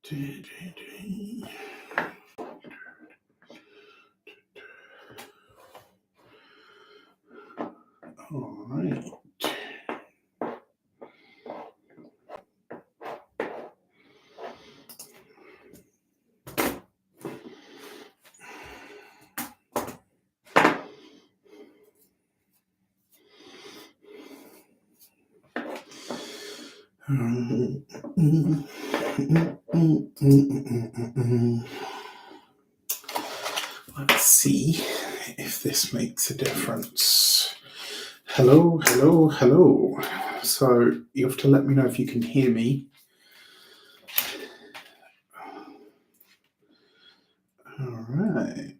All right. Let's see if this makes a difference. Hello, hello, hello. So you have to let me know if you can hear me. All right.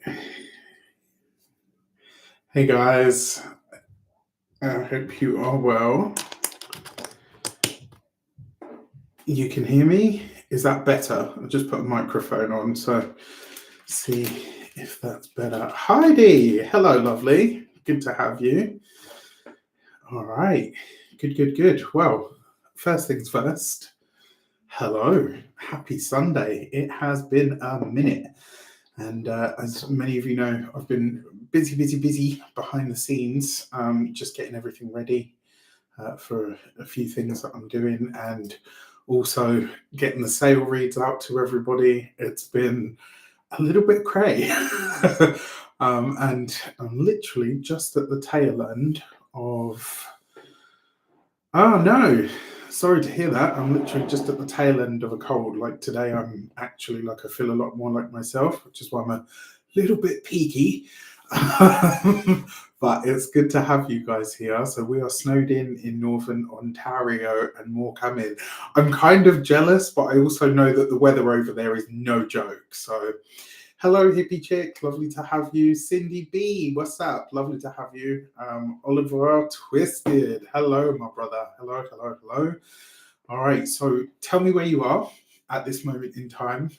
Hey guys, I hope you are well. You can hear me? Is that better? I'll just put a microphone on, so see if that's better. Heidi, hello, lovely. Good to have you. All right, good. Well, first things first, hello, happy Sunday. It has been a minute. And as many of you know, I've been busy behind the scenes, just getting everything ready for a few things that I'm doing, and also getting the sale reads out to everybody. It's been a little bit cray. And I'm literally just at the tail end of... Oh no, sorry to hear that. I'm literally just at the tail end of a cold. Like today, I'm actually like, I feel a lot more like myself, which is why I'm a little bit peaky. But it's good to have you guys here. So we are snowed in Northern Ontario, and more coming. I'm kind of jealous, but I also know that the weather over there is no joke. So hello, hippie chick. Lovely to have you. Cindy B, what's up? Lovely to have you. Oliver Twisted. Hello, my brother. Hello. All right. So tell me where you are at this moment in time.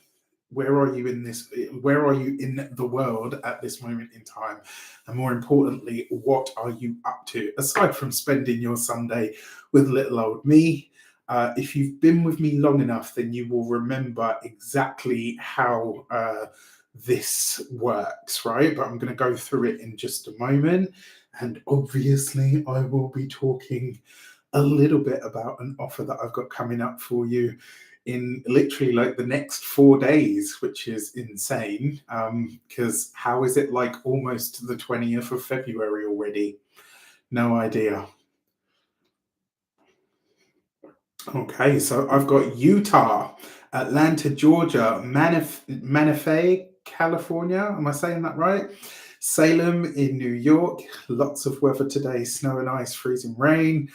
Where are you in the world at this moment in time? And more importantly, what are you up to? Aside from spending your Sunday with little old me, if you've been with me long enough, then you will remember exactly how this works, right? But I'm going to go through it in just a moment. And obviously, I will be talking a little bit about an offer that I've got coming up for you in literally like the next 4 days, which is insane. Because how is it like almost the 20th of February already? No idea. Okay, so I've got Utah, Atlanta, Georgia, Manatee, California. Am I saying that right? Salem in New York. Lots of weather today, snow and ice, freezing rain.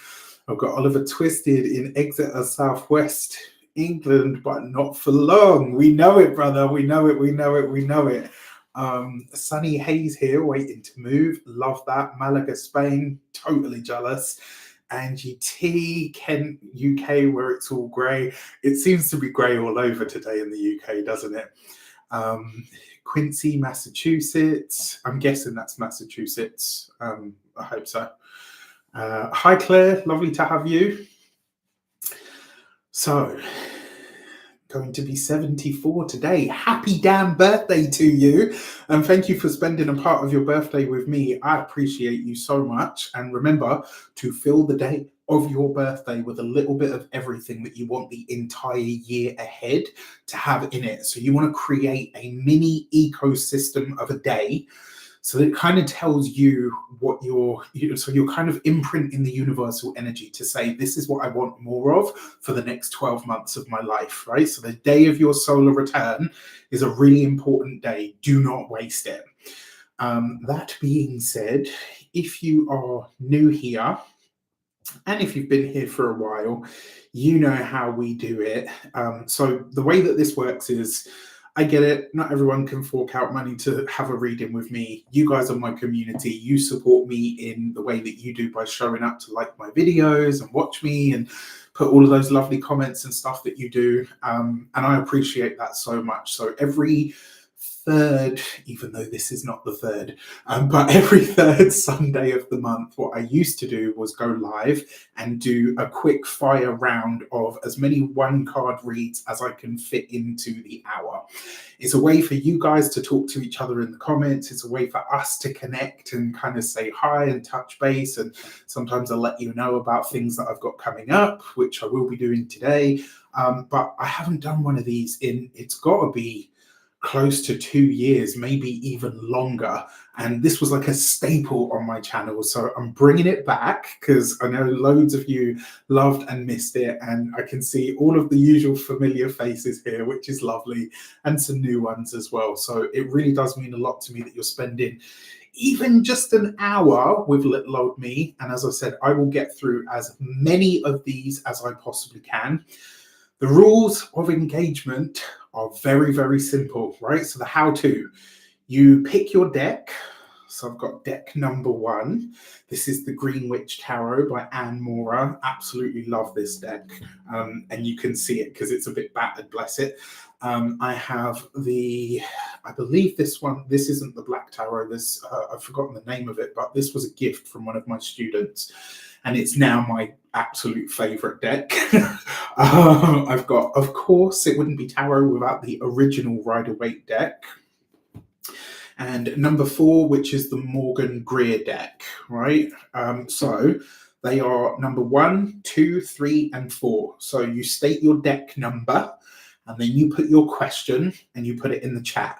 I've got Oliver Twisted in Exeter, Southwest England, but not for long. We know it, brother. We know it. Sunny Hayes here, waiting to move. Love that. Malaga, Spain. Totally jealous. Angie T, Kent, UK, where it's all grey. It seems to be grey all over today in the UK, doesn't it? Quincy, Massachusetts. I'm guessing that's Massachusetts. I hope so. Hi, Claire. Lovely to have you. So, going to be 74 today. Happy damn birthday to you. And thank you for spending a part of your birthday with me. I appreciate you so much. And remember to fill the day of your birthday with a little bit of everything that you want the entire year ahead to have in it. So you want to create a mini ecosystem of a day. So it kind of tells you what so you're kind of imprinting the universal energy to say, this is what I want more of for the next 12 months of my life, right? So the day of your solar return is a really important day. Do not waste it. That being said, if you are new here, and if you've been here for a while, you know how we do it. So the way that this works is, I get it, not everyone can fork out money to have a reading with me. You guys are my community. You support me in the way that you do by showing up to like my videos and watch me and put all of those lovely comments and stuff that you do. And I appreciate that so much. So every third, even though this is not the third, but every third Sunday of the month, what I used to do was go live and do a quick fire round of as many one card reads as I can fit into the hour. It's a way for you guys to talk to each other in the comments. It's a way for us to connect and kind of say hi and touch base. And sometimes I'll let you know about things that I've got coming up, which I will be doing today. But I haven't done one of these it's got to be close to 2 years, maybe even longer. And this was like a staple on my channel. So I'm bringing it back because I know loads of you loved and missed it. And I can see all of the usual familiar faces here, which is lovely, and some new ones as well. So it really does mean a lot to me that you're spending even just an hour with little old me. And as I said, I will get through as many of these as I possibly can. The rules of engagement are very, very simple, right? So the how-to, you pick your deck. So I've got deck number 1. This is the Green Witch Tarot by Anne Mora. Absolutely love this deck. And you can see it because it's a bit battered, bless it. I have I believe this isn't the Black Tarot. I've forgotten the name of it, but this was a gift from one of my students. And it's now my absolute favorite deck. I've got, of course, it wouldn't be tarot without the original Rider-Waite deck. And number 4, which is the Morgan Greer deck, right? So they are number 1, 2, 3, and 4. So you state your deck number, and then you put your question, and you put it in the chat.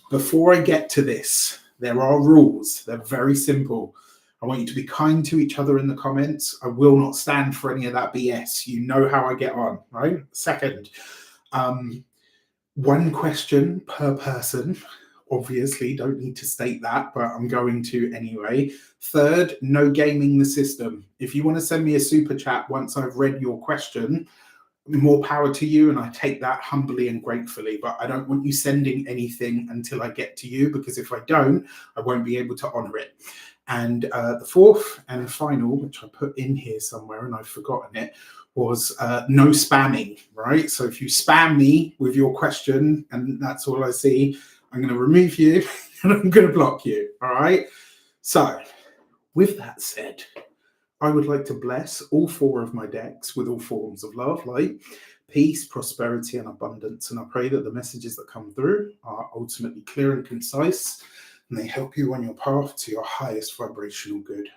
Before I get to this, there are rules. They're very simple. I want you to be kind to each other in the comments. I will not stand for any of that BS. You know how I get on, right? Second, 1 question per person. Obviously, don't need to state that, but I'm going to anyway. Third, no gaming the system. If you want to send me a super chat once I've read your question, more power to you, and I take that humbly and gratefully, but I don't want you sending anything until I get to you, because if I don't, I won't be able to honor it. And the 4th and final, which I put in here somewhere and I've forgotten it, was no spamming, right? So if you spam me with your question and that's all I see, I'm going to remove you and I'm going to block you, all right? So with that said, I would like to bless all 4 of my decks with all forms of love, light, peace, prosperity, and abundance. And I pray that the messages that come through are ultimately clear and concise, and they help you on your path to your highest vibrational good.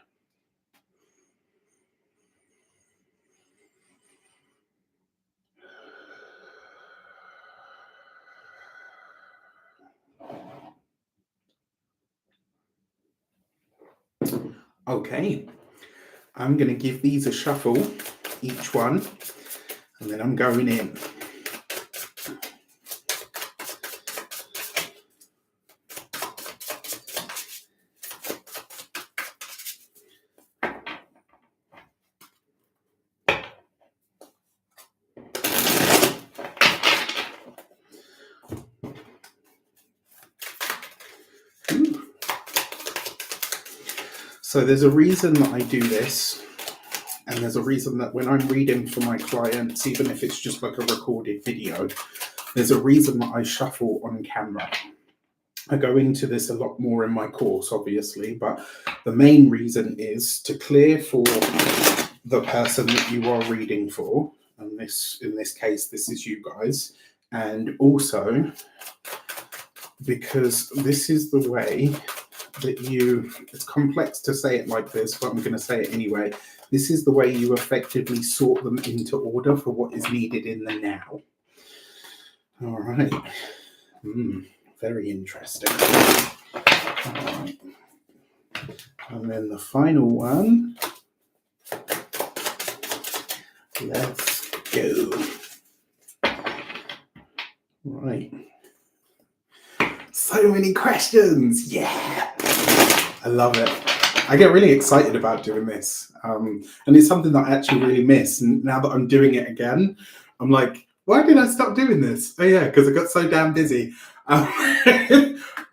Okay, I'm going to give these a shuffle, each one, and then I'm going in. So there's a reason that I do this, and there's a reason that when I'm reading for my clients, even if it's just like a recorded video, there's a reason that I shuffle on camera. I go into this a lot more in my course, obviously, but the main reason is to clear for the person that you are reading for, and in this case, this is you guys, and also because this is the way that it's complex to say it like this, but I'm going to say it anyway. This is the way you effectively sort them into order for what is needed in the now. All right. Very interesting. All right. And then the final one. Let's go. Right. So many questions. Yeah. I love it. I get really excited about doing this. And it's something that I actually really miss. And now that I'm doing it again, I'm like, why did I stop doing this? Oh yeah, because I got so damn busy. All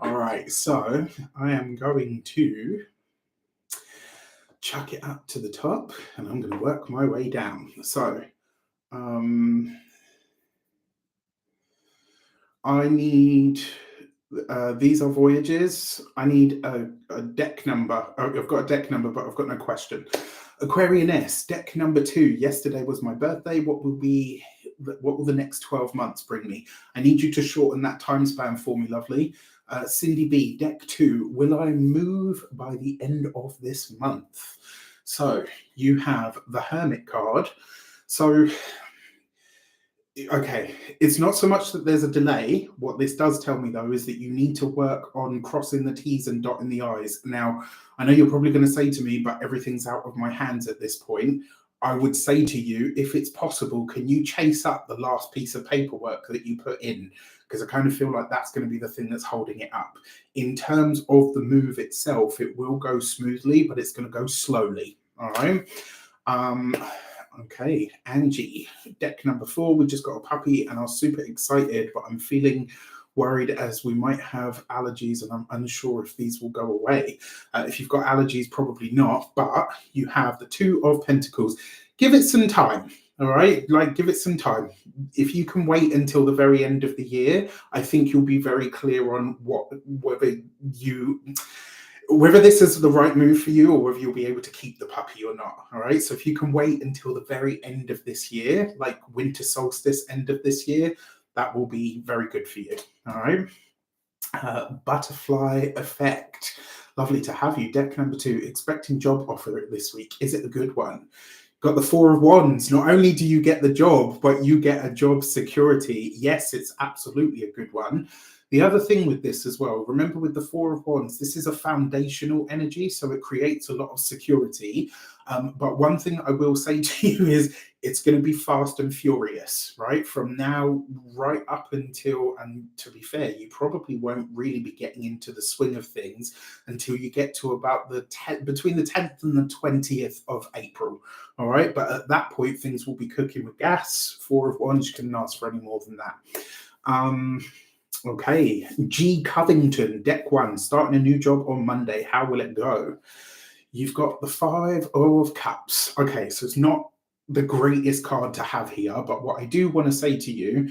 right, so I am going to chuck it up to the top and I'm going to work my way down. So I need These are voyages. I need a deck number. Oh, I've got a deck number, but I've got no question. Aquarianess, deck number 2. Yesterday was my birthday. What will the next 12 months bring me? I need you to shorten that time span for me, lovely. Cindy B, deck 2. Will I move by the end of this month? So you have the Hermit card. So okay, it's not so much that there's a delay. What this does tell me, though, is that you need to work on crossing the T's and dotting the I's. Now, I know you're probably going to say to me, but everything's out of my hands at this point. I would say to you, if it's possible, can you chase up the last piece of paperwork that you put in? Because I kind of feel like that's going to be the thing that's holding it up. In terms of the move itself, it will go smoothly, but it's going to go slowly. All right. Okay, Angie, deck number 4. We just got a puppy and I'm super excited, but I'm feeling worried as we might have allergies and I'm unsure if these will go away. If you've got allergies, probably not, but you have the 2 of Pentacles. Give it some time. All right, like give it some time. If you can wait until the very end of the year, I think you'll be very clear on whether this is the right move for you or whether you'll be able to keep the puppy or not. All right. So if you can wait until the very end of this year, like winter solstice end of this year, that will be very good for you. All right. Butterfly effect. Lovely to have you. Deck number 2. Expecting job offer this week. Is it a good one? Got the 4 of Wands. Not only do you get the job, but you get a job security. Yes, it's absolutely a good one. The other thing with this as well, remember with the 4 of Wands, this is a foundational energy, so it creates a lot of security. But one thing I will say to you is it's going to be fast and furious, right? From now right up until, and to be fair, you probably won't really be getting into the swing of things until you get to about between the 10th and the 20th of April. All right. But at that point, things will be cooking with gas. 4 of Wands couldn't ask for any more than that. Okay, G. Covington, deck 1, starting a new job on Monday. How will it go? You've got the 5 of Cups. Okay, so it's not the greatest card to have here, but what I do want to say to you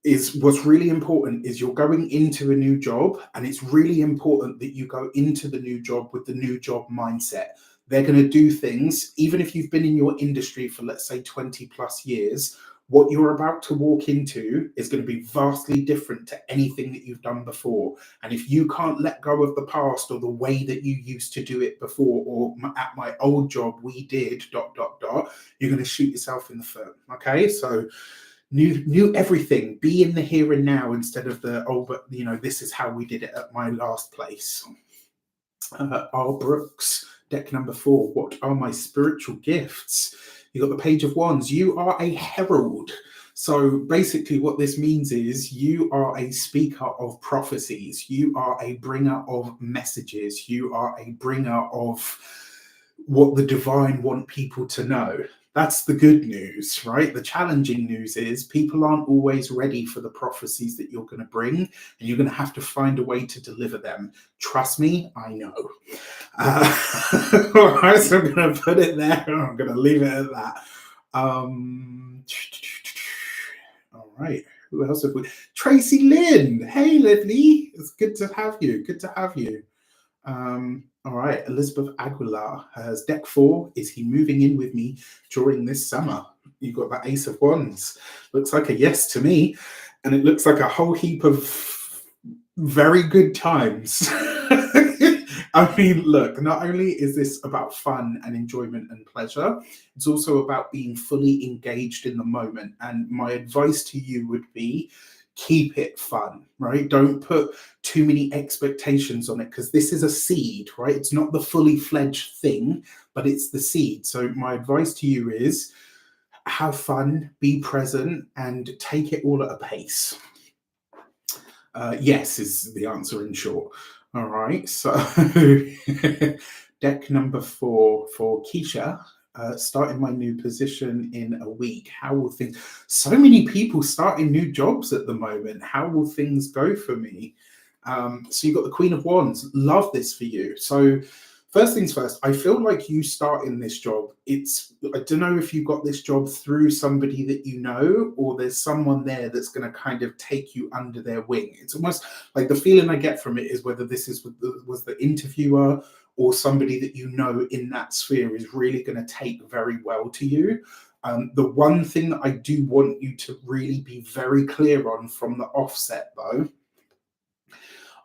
is what's really important is you're going into a new job, and it's really important that you go into the new job with the new job mindset. They're going to do things, even if you've been in your industry for, let's say, 20 plus years, what you're about to walk into is going to be vastly different to anything that you've done before. And if you can't let go of the past or the way that you used to do it before, or at my old job, we did ... you're going to shoot yourself in the foot. Okay, so new everything. Be in the here and now instead of the, oh, but this is how we did it at my last place. R. Brooks, deck number 4. What are my spiritual gifts? You got the Page of Wands. You are a herald. So basically what this means is you are a speaker of prophecies. You are a bringer of messages. You are a bringer of what the divine want people to know. That's the good news, right? The challenging news is people aren't always ready for the prophecies that you're going to bring, and you're going to have to find a way to deliver them. Trust me, I know. All right, so I'm going to put it there. I'm going to leave it at that. All right. Who else have we? Tracy Lynn. Hey, Lively. It's good to have you. Good to have you. All right, Elizabeth Aguilar has deck 4. Is he moving in with me during this summer? You got that Ace of Wands. Looks like a yes to me, and it looks like a whole heap of very good times. I mean, look, not only is this about fun and enjoyment and pleasure, it's also about being fully engaged in the moment. And my advice to you would be, keep it fun, right? Don't put too many expectations on it, because this is a seed, right? It's not the fully fledged thing, but it's the seed. So my advice to you is have fun, be present, and take it all at a pace. Yes is the answer in short. All right, so deck number 4 for Keisha. Starting my new position in a week. How will things... So many people starting new jobs at the moment. How will things go for me? So you've got the Queen of Wands. Love this for you. So First things first, I feel like you starting this job, I don't know if you got this job through somebody that you know, or there's someone there that's going to kind of take you under their wing. It's almost like the feeling I get from it is whether this was the interviewer or somebody that you know in that sphere is really going to take very well to you. The one thing that I do want you to really be very clear on from the offset, though,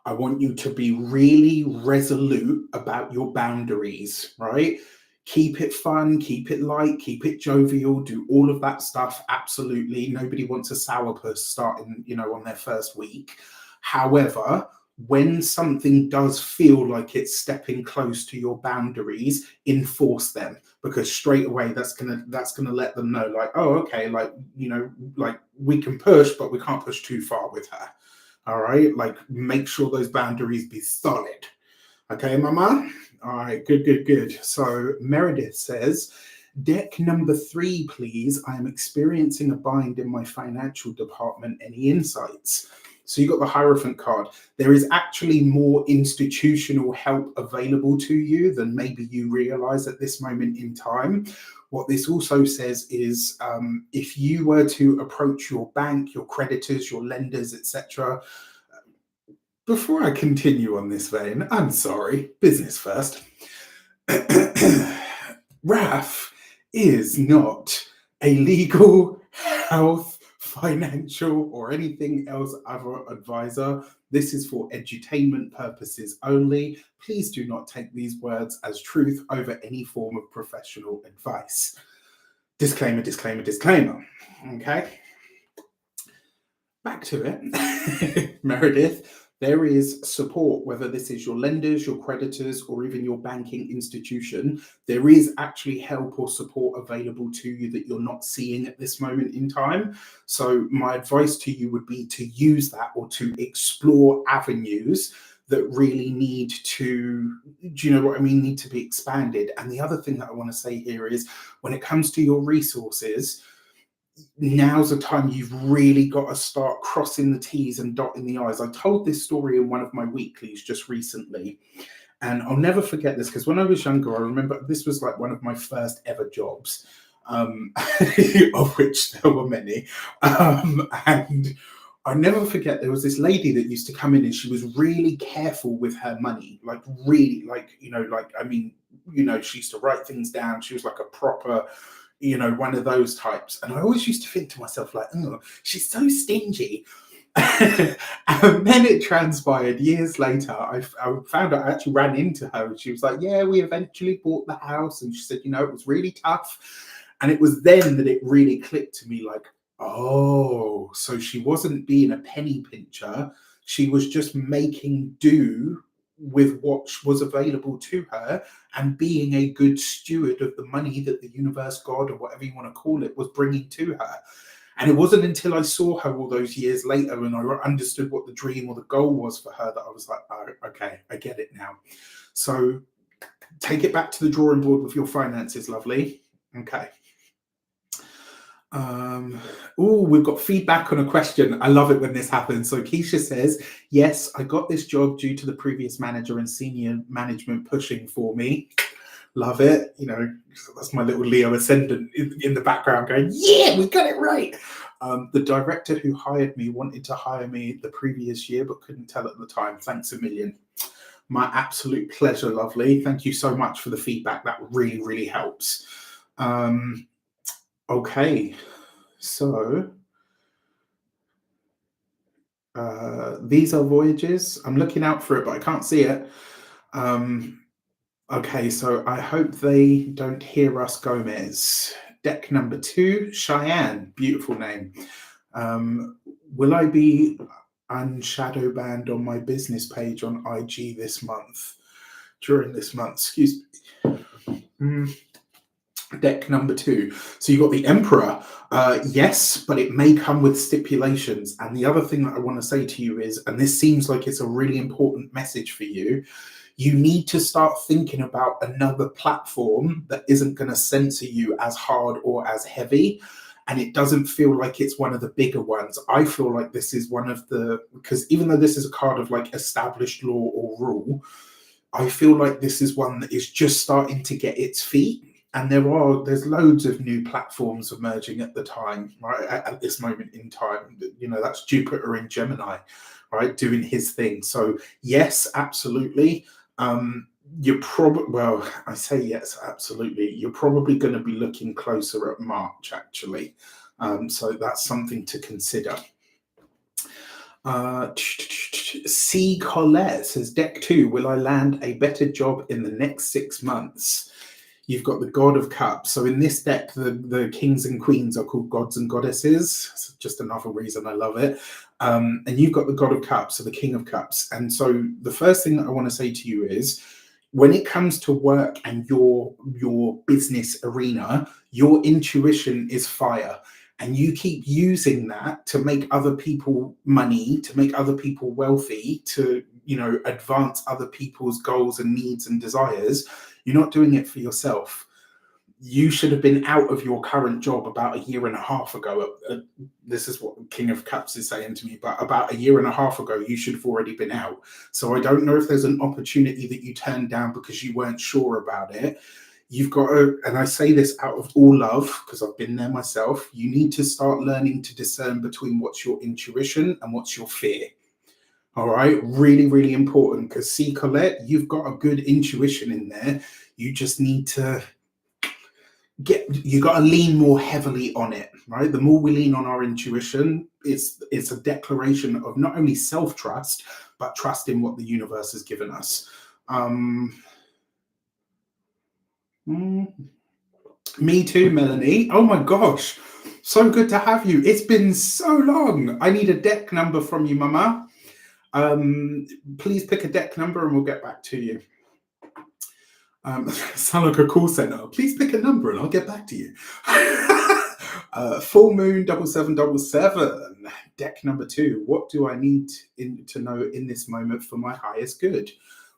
I want you to be really resolute about your boundaries, right? Keep it fun, keep it light, keep it jovial, do all of that stuff. Absolutely. Nobody wants a sourpuss starting, on their first week. However, when something does feel like it's stepping close to your boundaries, enforce them, because straight away that's gonna let them know, like, oh, okay, like, like we can push, but we can't push too far with her. All right, like make sure those boundaries be solid. Okay, mama? All right, good. So Meredith says, deck number 3, please. I am experiencing a bind in my financial department. Any insights? So you got the Hierophant card. There is actually more institutional help available to you than maybe you realize at this moment in time. What this also says is if you were to approach your bank, your creditors, your lenders, etc. Before I continue on this vein, I'm sorry, business first. RAF is not a legal, health, financial, or anything else other advisor. This is for edutainment purposes only. Please do not take these words as truth over any form of professional advice. Disclaimer. Okay. Back to it. Meredith. There is support, whether this is your lenders, your creditors, or even your banking institution. There is actually help or support available to you that you're not seeing at this moment in time. So my advice to you would be to use that, or to explore avenues that really need to, do you know what I mean, need to be expanded. And the other thing that I want to say here is, when it comes to your resources, now's the time you've really got to start crossing the T's and dotting the I's. I told this story in one of my weeklies just recently, and I'll never forget this, because when I was younger, I remember this was like one of my first ever jobs, of which there were many. And I never forget, there was this lady that used to come in, and she was really careful with her money, like really, like, she used to write things down. She was like a proper, one of those types. And I always used to think to myself, like, oh, she's so stingy. And then it transpired years later. I found out, I actually ran into her, and she was like, yeah, we eventually bought the house. And she said, it was really tough. And it was then that it really clicked to me, like, oh, so she wasn't being a penny pincher. She was just making do with what was available to her, and being a good steward of the money that the universe, God, or whatever you want to call it, was bringing to her. And it wasn't until I saw her all those years later, and I understood what the dream or the goal was for her, that I was like, oh, okay, I get it now. So take it back to the drawing board with your finances, lovely. Okay. We've got feedback on a question. I love it when this happens. So Keisha says, yes, I got this job due to the previous manager and senior management pushing for me. Love it. That's my little Leo ascendant in the background going, yeah, we got it right. The director who hired me wanted to hire me the previous year, but couldn't tell at the time. Thanks a million. My absolute pleasure, lovely. Thank you so much for the feedback. That really, really helps. Okay, so these are voyages. I'm looking out for it, but I can't see it. Okay, so I hope they don't hear us, Gomez. Deck number 2, Cheyenne. Beautiful name. Will I be unshadow banned on my business page on IG this month? During this month, excuse me. Deck number 2. So you got the Emperor. Yes, but it may come with stipulations. And the other thing that I want to say to you is, and this seems like it's a really important message for you, you need to start thinking about another platform that isn't going to censor you as hard or as heavy. And it doesn't feel like it's one of the bigger ones. I feel like this is one of the, because even though this is a card of like established law or rule, I feel like this is one that is just starting to get its feet. And there's loads of new platforms emerging at the time, right? At this moment in time, that's Jupiter in Gemini, right, doing his thing. So yes, absolutely. You're probably, well, I say yes, absolutely. You're probably going to be looking closer at March, actually. So that's something to consider. C. Colette says, deck 2, will I land a better job in the next 6 months? You've got the God of Cups. So in this deck, the kings and queens are called gods and goddesses. It's just another reason I love it. And you've got the God of Cups, so the King of Cups. And so the first thing that I want to say to you is, when it comes to work and your business arena, your intuition is fire. And you keep using that to make other people money, to make other people wealthy, to advance other people's goals and needs and desires. You're not doing it for yourself. You should have been out of your current job about a year and a half ago. This is what King of Cups is saying to me, but about a year and a half ago, you should have already been out. So I don't know if there's an opportunity that you turned down because you weren't sure about it. You've got to, and I say this out of all love, because I've been there myself, you need to start learning to discern between what's your intuition and what's your fear. All right, really, really important, because see, Colette, you've got a good intuition in there. You just need to you got to lean more heavily on it, right? The more we lean on our intuition, it's a declaration of not only self-trust, but trust in what the universe has given us. Me too, Melanie. Oh my gosh, so good to have you. It's been so long. I need a deck number from you, Mama. Please pick a deck number and we'll get back to you. Sound like a call center. Please pick a number and I'll get back to you. Full Moon 7777. Deck number 2. What do I need to know in this moment for my highest good?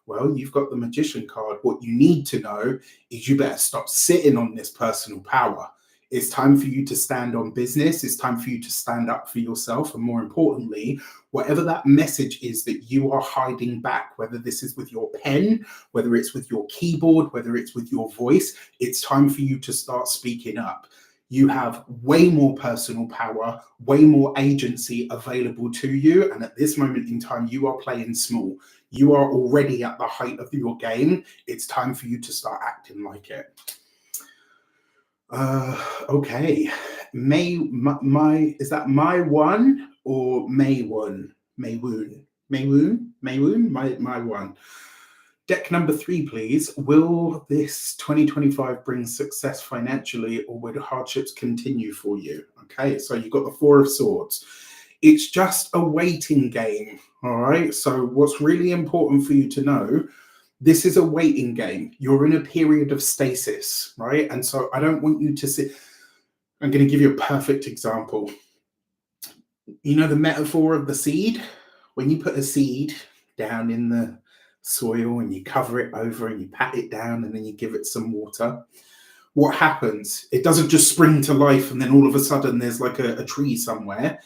Well, you've got the Magician card. What you need to know is you better stop sitting on this personal power. It's time for you to stand on business. It's time for you to stand up for yourself. And more importantly, whatever that message is that you are hiding back, whether this is with your pen, whether it's with your keyboard, whether it's with your voice, it's time for you to start speaking up. You have way more personal power, way more agency available to you. And at this moment in time, you are playing small. You are already at the height of your game. It's time for you to start acting like it. Okay. Is that my one or May one? Maywoon. My one. Deck number 3, please. Will this 2025 bring success financially, or will hardships continue for you? Okay, so you've got the 4 of Swords. It's just a waiting game, all right? So what's really important for you to know, this is a waiting game. You're in a period of stasis, right? And so I don't want you to see. I'm going to give you a perfect example. You know the metaphor of the seed? When you put a seed down in the soil and you cover it over and you pat it down and then you give it some water, what happens? It doesn't just spring to life and then all of a sudden there's like a tree somewhere.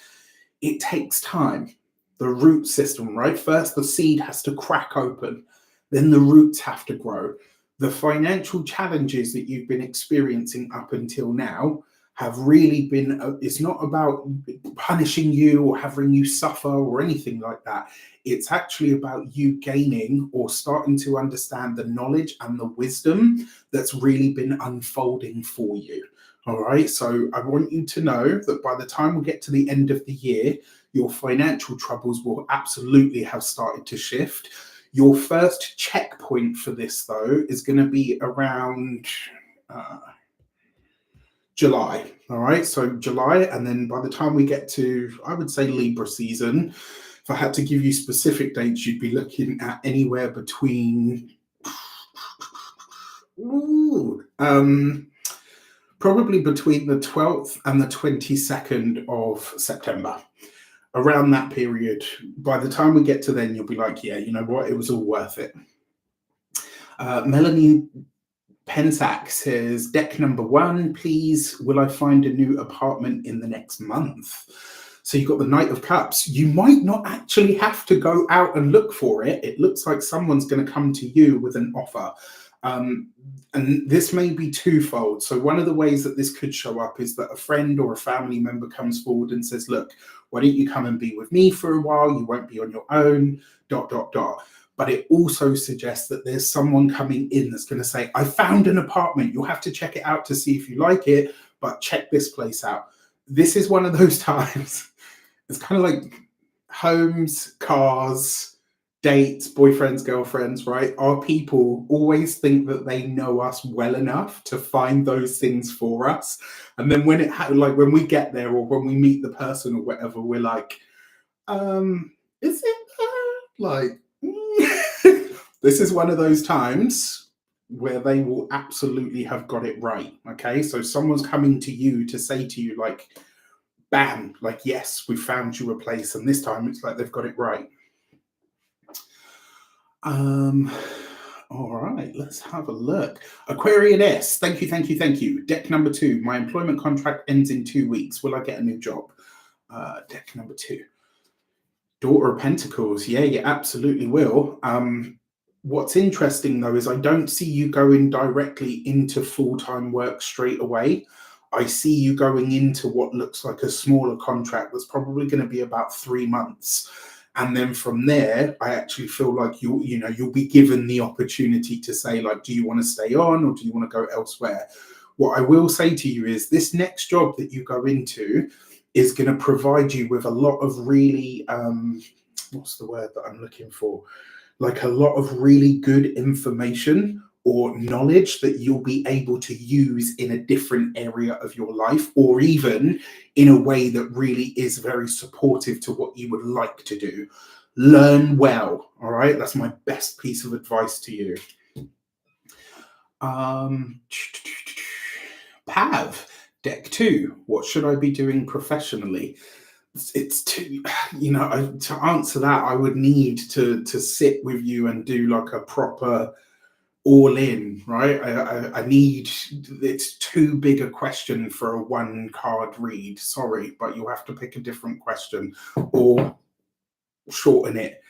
It takes time. The root system, right? First, the seed has to crack open. Then the roots have to grow. The financial challenges that you've been experiencing up until now have really been, it's not about punishing you or having you suffer or anything like that. It's actually about you gaining or starting to understand the knowledge and the wisdom that's really been unfolding for you. All right. So I want you to know that by the time we get to the end of the year, your financial troubles will absolutely have started to shift. Your first checkpoint for this, though, is going to be around July. All right. So July. And then by the time we get to, I would say, Libra season, if I had to give you specific dates, you'd be looking at anywhere between probably between the 12th and the 22nd of September. Around that period, by the time we get to then, you'll be like, yeah, you know what? It was all worth it. Melanie Pensack says, deck number 1, please. Will I find a new apartment in the next month? So you've got the Knight of Cups. You might not actually have to go out and look for it. It looks like someone's going to come to you with an offer. And this may be twofold. So one of the ways that this could show up is that a friend or a family member comes forward and says, look, why don't you come and be with me for a while? You won't be on your own, ... But it also suggests that there's someone coming in that's going to say, I found an apartment. You'll have to check it out to see if you like it, but check this place out. This is one of those times. It's kind of like homes, cars, dates, boyfriends, girlfriends, right? Our people always think that they know us well enough to find those things for us. And then when when we get there or when we meet the person or whatever, we're like, is it like, this is one of those times where they will absolutely have got it right. Okay. So someone's coming to you to say to you, like, bam, like, yes, we found you a place. And this time it's like they've got it right. All right, let's have a look. Aquarian S, thank you. Deck number 2, my employment contract ends in 2 weeks. Will I get a new job? Deck number 2. Daughter of Pentacles, yeah, you absolutely will. What's interesting though is I don't see you going directly into full-time work straight away. I see you going into what looks like a smaller contract that's probably going to be about 3 months. And then from there, I actually feel like you'll be given the opportunity to say, like, do you want to stay on or do you want to go elsewhere? What I will say to you is this next job that you go into is going to provide you with a lot of really, what's the word that I'm looking for? Like a lot of really good information or knowledge that you'll be able to use in a different area of your life, or even in a way that really is very supportive to what you would like to do. Learn well, all right? That's my best piece of advice to you. Pav, deck 2, what should I be doing professionally? It's too, to answer that, I would need to sit with you and do like a proper all in, right? I need, it's too big a question for a 1 card read. Sorry, but you'll have to pick a different question or shorten it.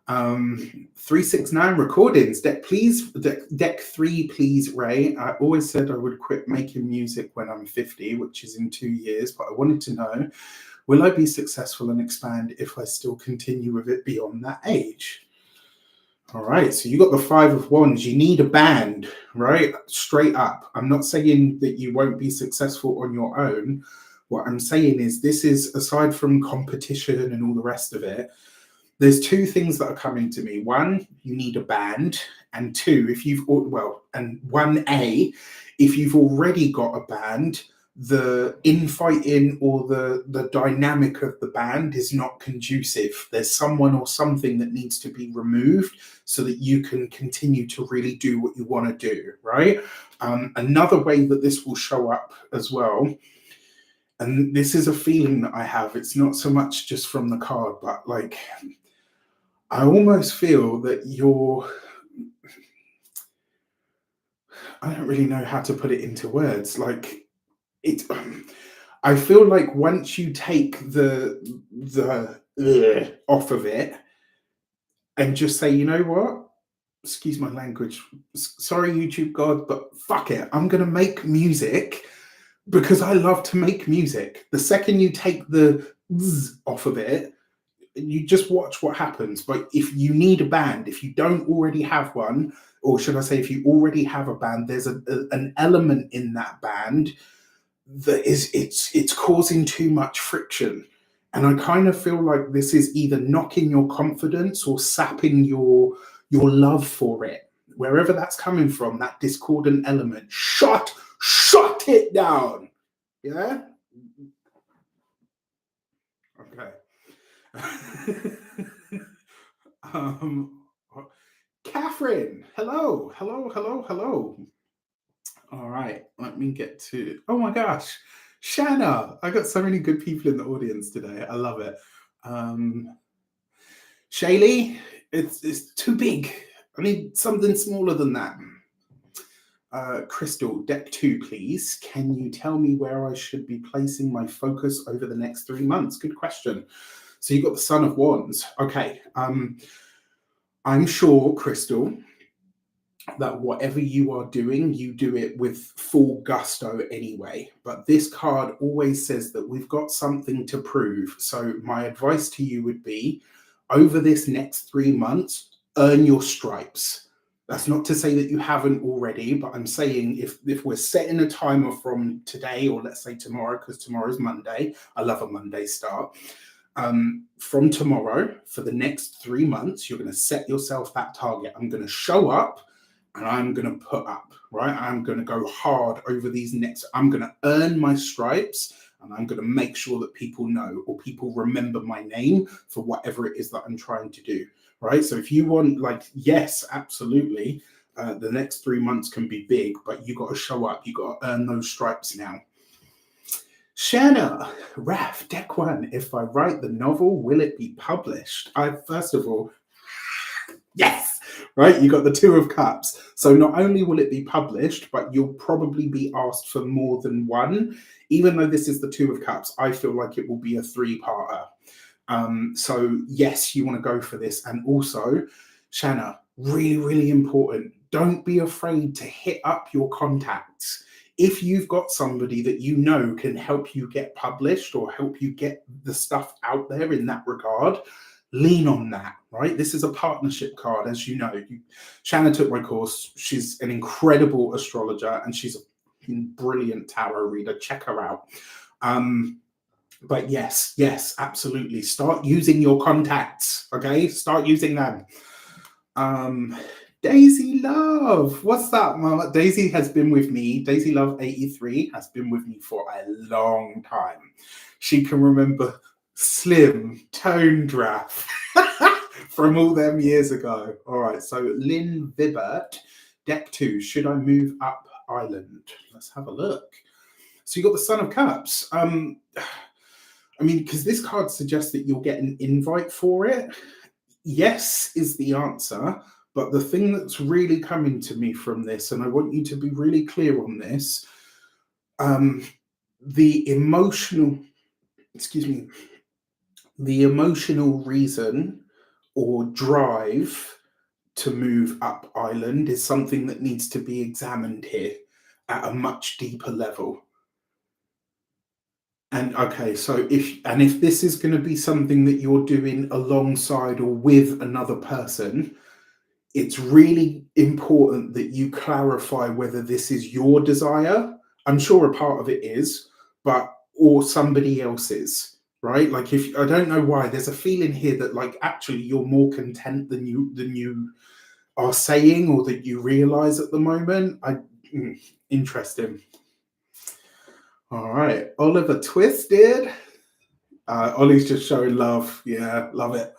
369 recordings, deck 3, please, Ray. I always said I would quit making music when I'm 50, which is in 2 years, but I wanted to know, will I be successful and expand if I still continue with it beyond that age? All right, so you got the 5 of Wands. You need a band, right? Straight up. I'm not saying that you won't be successful on your own. What I'm saying is this is, aside from competition and all the rest of it, there's 2 things that are coming to me. 1, you need a band. And 2, if you've, well, and 1A, if you've already got a band, the infighting or the dynamic of the band is not conducive. There's someone or something that needs to be removed so that you can continue to really do what you want to do, right? Another way that this will show up as well, and this is a feeling that I have, it's not so much just from the card, but like, I almost feel that I don't really know how to put it into words. Like, I feel like once you take the off of it and just say, you know what? Excuse my language. Sorry, YouTube God, but fuck it. I'm going to make music because I love to make music. The second you take the off of it, you just watch what happens. But if you need a band, if you don't already have one, or should I say, if you already have a band, there's an element in that band that is it's causing too much friction. And I kind of feel like this is either knocking your confidence or sapping your love for it. Wherever that's coming from, that discordant element, shut it down. Yeah? Okay. Catherine, hello. All right, let me get to, oh my gosh, Shanna. I got so many good people in the audience today. I love it. Shaylee, it's too big. I need something smaller than that. Crystal, deck 2, please. Can you tell me where I should be placing my focus over the next 3 months? Good question. So you've got the Son of Wands. Okay. I'm sure, Crystal, that whatever you are doing, you do it with full gusto anyway. But this card always says that we've got something to prove. So my advice to you would be, over this next 3 months, earn your stripes. That's not to say that you haven't already, but I'm saying if we're setting a timer from today, or let's say tomorrow, because tomorrow's Monday, I love a Monday start. From tomorrow, for the next 3 months, you're going to set yourself that target. I'm going to show up and I'm going to put up, right? I'm going to go hard over these next, I'm going to earn my stripes, and I'm going to make sure that people know, or people remember my name for whatever it is that I'm trying to do, right? So if you want, like, yes, absolutely, the next 3 months can be big, but you got to show up. You got to earn those stripes now. Shanna, Raf, deck 1. If I write the novel, will it be published? First of all, yes, right? You got the 2 of Cups. So not only will it be published, but you'll probably be asked for more than one. Even though this is the 2 of Cups, I feel like it will be a 3-parter. So yes, you want to go for this. And also, Shanna, really, really important. Don't be afraid to hit up your contacts. If you've got somebody that you know can help you get published or help you get the stuff out there in that regard, lean on that, right? This is a partnership card, as you know. Shanna took my course. She's an incredible astrologer, and she's a brilliant tarot reader. Check her out. But yes, absolutely. Start using your contacts, okay? Start using them. Daisy Love, what's that, Mama? Daisy has been with me. Daisy Love 83 has been with me for a long time. She can remember Slim, Tone Draft from all them years ago. All right, so Lynn Vibert, deck 2. Should I move up island? Let's have a look. So you got the Son of Cups. I mean, because this card suggests that you'll get an invite for it. Yes is the answer. But the thing that's really coming to me from this, and I want you to be really clear on this, the emotional reason or drive to move up island is something that needs to be examined here at a much deeper level. And okay, so if this is going to be something that you're doing alongside or with another person, it's really important that you clarify whether this is your desire. I'm sure a part of it is, or somebody else's, right? Like, if I don't know why, there's a feeling here that, like, actually you're more content than you are saying, or that you realize at the moment. Interesting. All right, Oliver Twisted. Ollie's just showing love. Yeah, love it.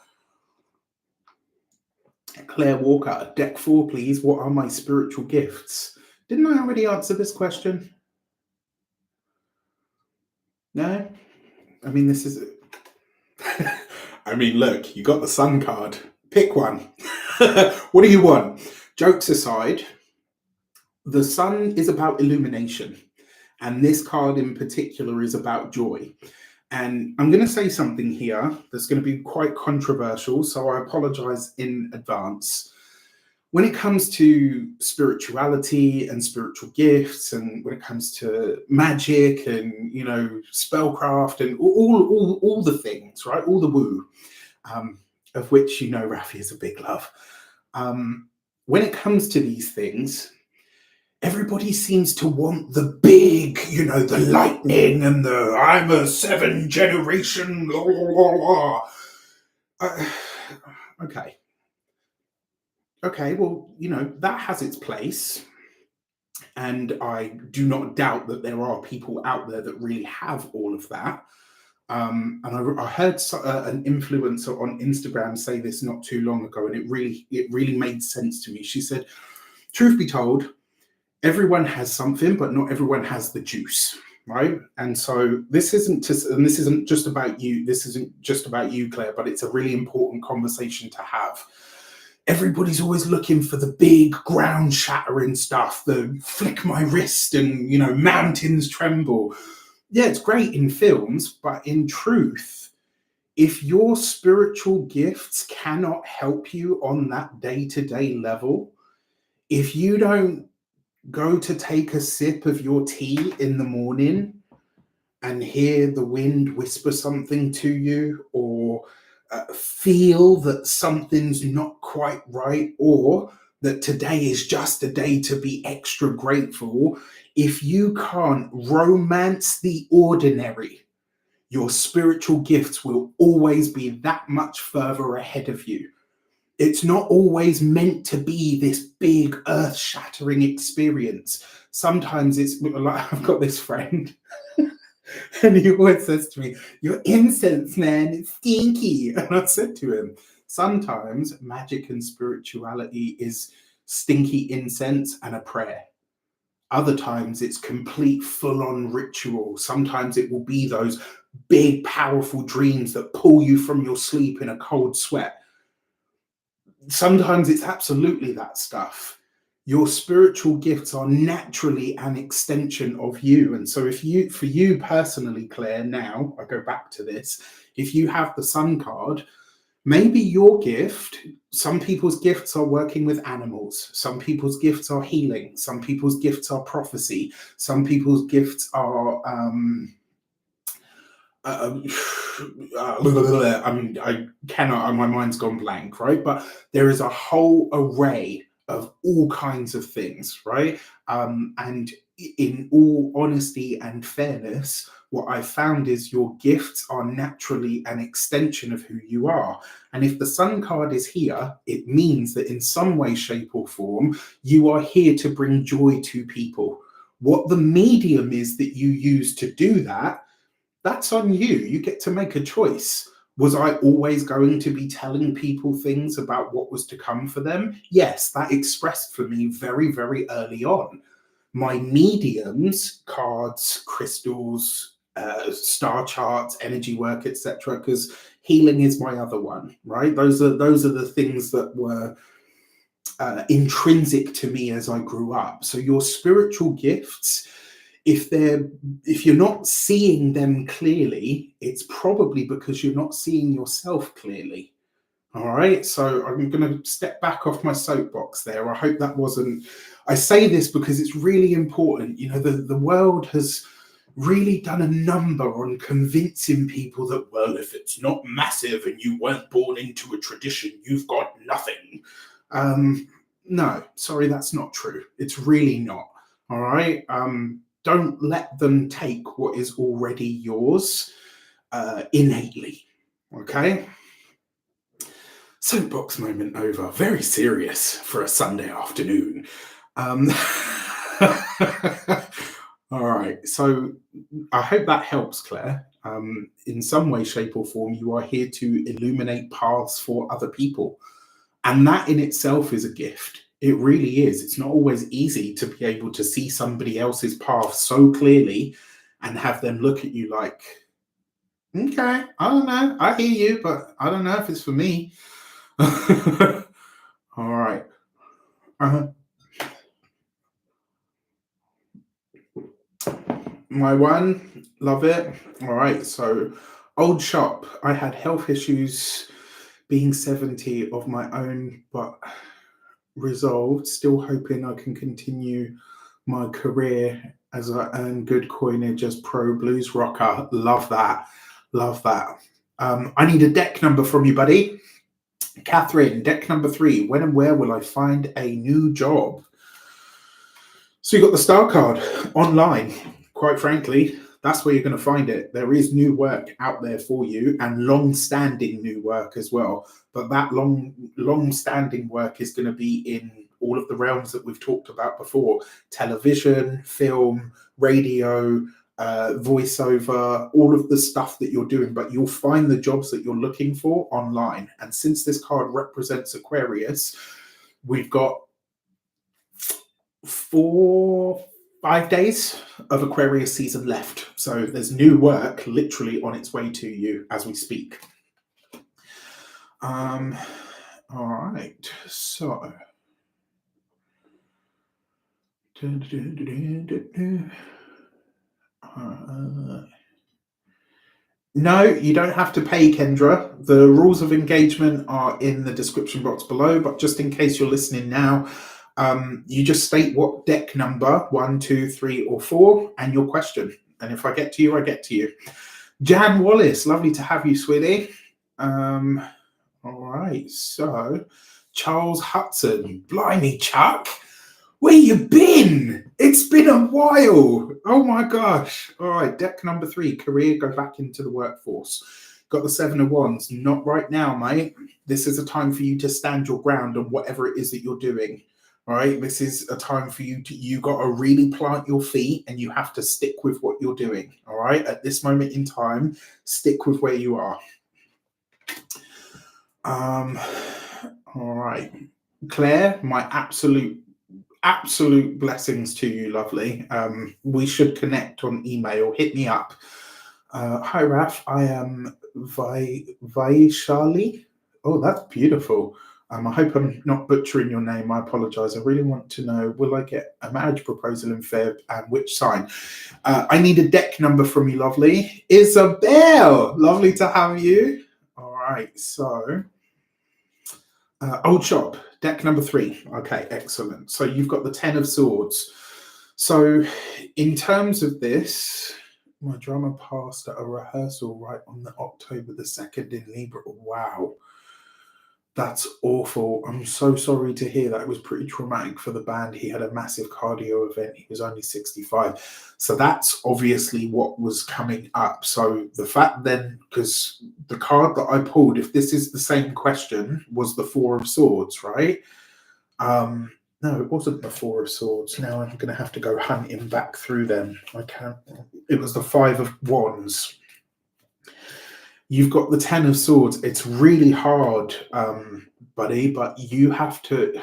Claire Walker, deck 4, please. What are my spiritual gifts? Didn't I already answer this question? No? I mean, this is... I mean, look, you got the Sun card. Pick one. What do you want? Jokes aside, the Sun is about illumination. And this card in particular is about joy. And I'm going to say something here that's going to be quite controversial, so I apologize in advance. When it comes to spirituality and spiritual gifts, and when it comes to magic and, you know, spellcraft and all the things, right? All the woo, of which, you know, Rafi is a big love. When it comes to these things, everybody seems to want the big, you know, the lightning and the I'm a 7th generation, blah, blah, blah. Okay, well, you know, that has its place. And I do not doubt that there are people out there that really have all of that. And I heard an influencer on Instagram say this not too long ago, and it really made sense to me. She said, truth be told, everyone has something, but not everyone has the juice, right? And so this isn't just about you. This isn't just about you, Claire, but it's a really important conversation to have. Everybody's always looking for the big ground shattering stuff, the flick my wrist and, mountains tremble. Yeah, it's great in films, but in truth, if your spiritual gifts cannot help you on that day-to-day level, if you don't go to take a sip of your tea in the morning and hear the wind whisper something to you, or feel that something's not quite right, or that today is just a day to be extra grateful, if you can't romance the ordinary, your spiritual gifts will always be that much further ahead of you. It's not always meant to be this big earth-shattering experience. Sometimes it's like, I've got this friend and he always says to me, "Your incense, man, it's stinky." And I said to him, sometimes magic and spirituality is stinky incense and a prayer. Other times it's complete full-on ritual. Sometimes it will be those big, powerful dreams that pull you from your sleep in a cold sweat. Sometimes it's absolutely that stuff. Your spiritual gifts are naturally an extension of you. And so for you personally, Claire, now I go back to this, if you have the Sun card, maybe your gift, some people's gifts are working with animals, some people's gifts are healing, some people's gifts are prophecy, some people's gifts are I cannot, my mind's gone blank, right? But there is a whole array of all kinds of things, right? And in all honesty and fairness, what I found is your gifts are naturally an extension of who you are. And if the Sun card is here, it means that in some way, shape, or form, you are here to bring joy to people. What the medium is that you use to do that, that's on you. You get to make a choice. Was I always going to be telling people things about what was to come for them? Yes, that expressed for me very, very early on. My mediums, cards, crystals, star charts, energy work, etc., because healing is my other one, right? Those are the things that were intrinsic to me as I grew up. So your spiritual gifts, if you're not seeing them clearly, it's probably because you're not seeing yourself clearly. All right, so I'm going to step back off my soapbox there. I hope that wasn't, I say this because it's really important. The world has really done a number on convincing people that, well, if it's not massive and you weren't born into a tradition, you've got nothing. No, sorry, that's not true. It's really not. All right. Don't let them take what is already yours innately. Okay. Soapbox moment over. Very serious for a Sunday afternoon. All right. So I hope that helps, Claire. In some way, shape, or form, you are here to illuminate paths for other people. And that in itself is a gift. It really is. It's not always easy to be able to see somebody else's path so clearly and have them look at you like, okay, I don't know. I hear you, but I don't know if it's for me. All right. My one, love it. All right. So, old shop. I had health issues being 70 of my own, but resolved, still hoping I can continue my career as I earn good coinage as pro blues rocker. Love that. Love that. I need a deck number from you, buddy. Catherine, deck number 3. When and where will I find a new job? So you got the star card online. Quite frankly, that's where you're going to find it. There is new work out there for you, and long-standing new work as well. But that long-standing work is going to be in all of the realms that we've talked about before: television, film, radio, voiceover, all of the stuff that you're doing. But you'll find the jobs that you're looking for online. And since this card represents Aquarius, we've got 5 days of Aquarius season left. So there's new work literally on its way to you as we speak. All All right. So. No, you don't have to pay, Kendra. The rules of engagement are in the description box below, but just in case you're listening now, you just state what deck number, 1, 2, 3, or 4, and your question. And if I get to you, I get to you. Jan Wallace, lovely to have you, sweetie. All right, so Charles Hudson, blimey, Chuck. Where you been? It's been a while. Oh my gosh. All right, deck number 3, career, go back into the workforce. Got the 7 of Wands. Not right now, mate. This is a time for you to stand your ground on whatever it is that you're doing. All right, this is a time for you got to really plant your feet and you have to stick with what you're doing. All right, at this moment in time, stick with where you are. All right, Claire, my absolute blessings to you, lovely. We should connect on email. Hit me up. Hi, Raf. I am Vaishali. Oh, that's beautiful. I hope I'm not butchering your name. I apologize. I really want to know, will I get a marriage proposal in Feb and which sign? I need a deck number from you, lovely. Isabel, lovely to have you. All right, so Old Shop, deck number 3. Okay, excellent. So you've got the 10 of Swords. So in terms of this, my drama passed at a rehearsal right on the October the 2nd in Libra. Wow. That's awful. I'm so sorry to hear that. It was pretty traumatic for the band. He had a massive cardio event. He was only 65. So that's obviously what was coming up. So the fact then, because the card that I pulled, if this is the same question, was the 4 of Swords, right? No, it wasn't the 4 of Swords. Now I'm going to have to go hunting back through them. I can't. It was the 5 of Wands. You've got the 10 of Swords. It's really hard, buddy, but you have to.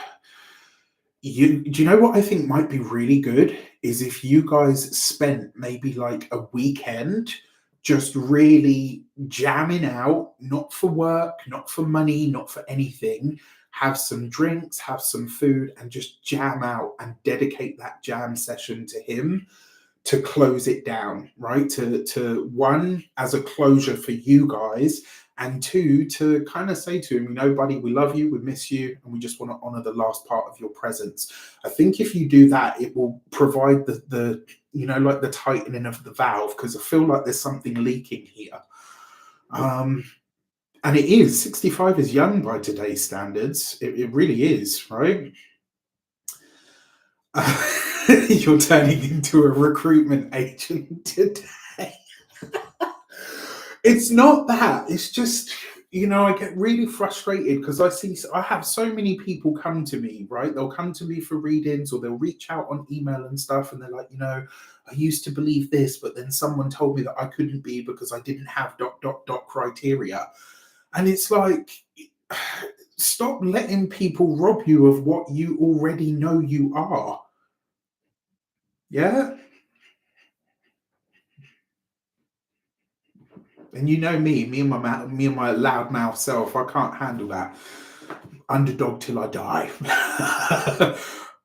Do you know what I think might be really good is if you guys spent maybe like a weekend just really jamming out, not for work, not for money, not for anything. Have some drinks, have some food, and just jam out and dedicate that jam session to him to close it down, right? To one, as a closure for you guys, and 2, to kind of say to him, you know, buddy, we love you, we miss you, and we just want to honor the last part of your presence. I think if you do that, it will provide the you know, like the tightening of the valve, because I feel like there's something leaking here. And it is, 65 is young by today's standards. It really is, right? You're turning into a recruitment agent today. It's not that. It's just, you know, I get really frustrated because I have so many people come to me, right? They'll come to me for readings or they'll reach out on email and stuff. And they're like, you know, I used to believe this, but then someone told me that I couldn't be because I didn't have ... criteria. And it's like, stop letting people rob you of what you already know you are. Yeah? And you know me and my loudmouth self, I can't handle that. Underdog till I die.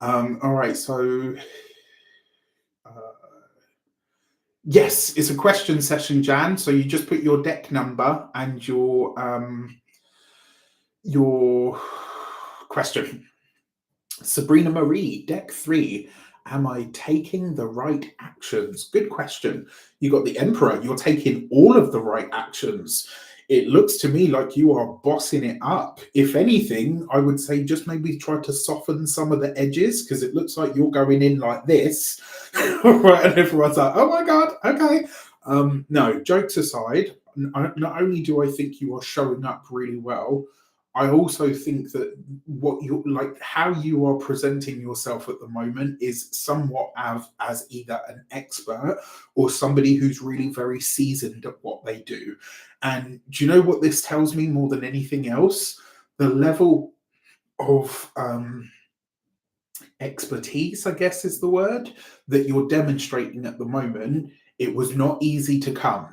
All right, so yes, it's a question session, Jan. So you just put your deck number and your question. Sabrina Marie, deck 3. Am I taking the right actions? Good question. You got the Emperor. You're taking all of the right actions. It looks to me like you are bossing it up. If anything, I would say just maybe try to soften some of the edges, because it looks like you're going in like this. Right, and everyone's like, oh my God, okay. No, jokes aside, not only do I think you are showing up really well, I also think that what you like, how you are presenting yourself at the moment is somewhat as either an expert or somebody who's really very seasoned at what they do. And do you know what this tells me more than anything else? The level of expertise, I guess is the word, that you're demonstrating at the moment. It was not easy to come.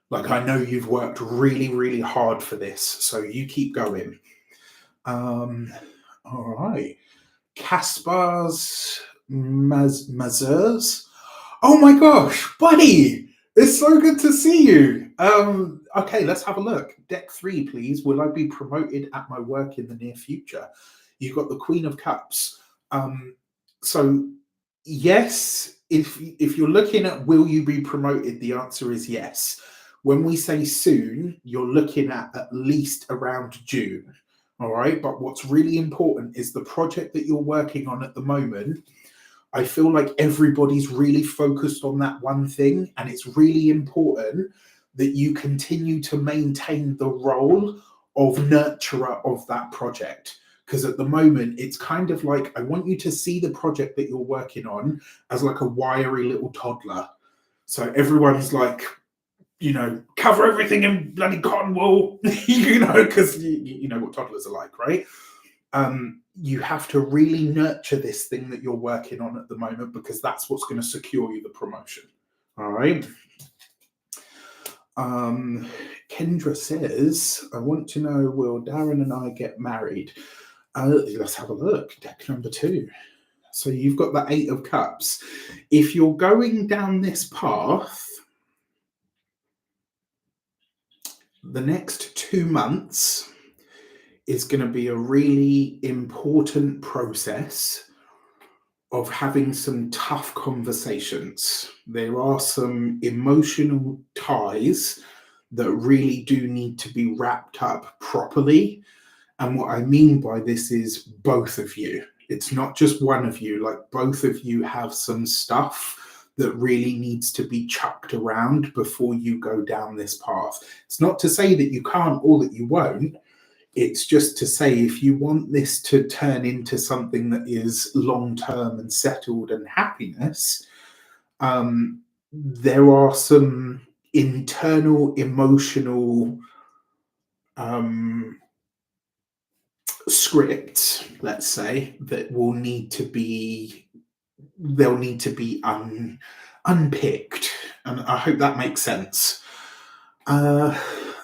Like, I know you've worked really, really hard for this, so you keep going. Um, all right. Caspar's Mazurs. Oh my gosh, buddy! It's so good to see you. Okay, let's have a look. Deck 3, please. Will I be promoted at my work in the near future? You've got the Queen of Cups. So yes, if you're looking at will you be promoted, the answer is yes. When we say soon, you're looking at least around June. All right, but what's really important is the project that you're working on at the moment. I feel like everybody's really focused on that one thing, and it's really important that you continue to maintain the role of nurturer of that project. Because at the moment, it's kind of like I want you to see the project that you're working on as like a wiry little toddler. So everyone's like, cover everything in bloody cotton wool, because you know what toddlers are like, right? You have to really nurture this thing that you're working on at the moment because that's what's going to secure you the promotion. All right. Kendra says, I want to know, will Darren and I get married? Let's have a look. Deck number 2. So you've got the 8 of Cups. If you're going down this path, the next 2 months is going to be a really important process of having some tough conversations. There are some emotional ties that really do need to be wrapped up properly. And what I mean by this is both of you. It's not just one of you, like both of you have some stuff that really needs to be chucked around before you go down this path. It's not to say that you can't or that you won't. It's just to say if you want this to turn into something that is long-term and settled and happiness, there are some internal emotional scripts, let's say, that will need to be unpicked, and I hope that makes sense.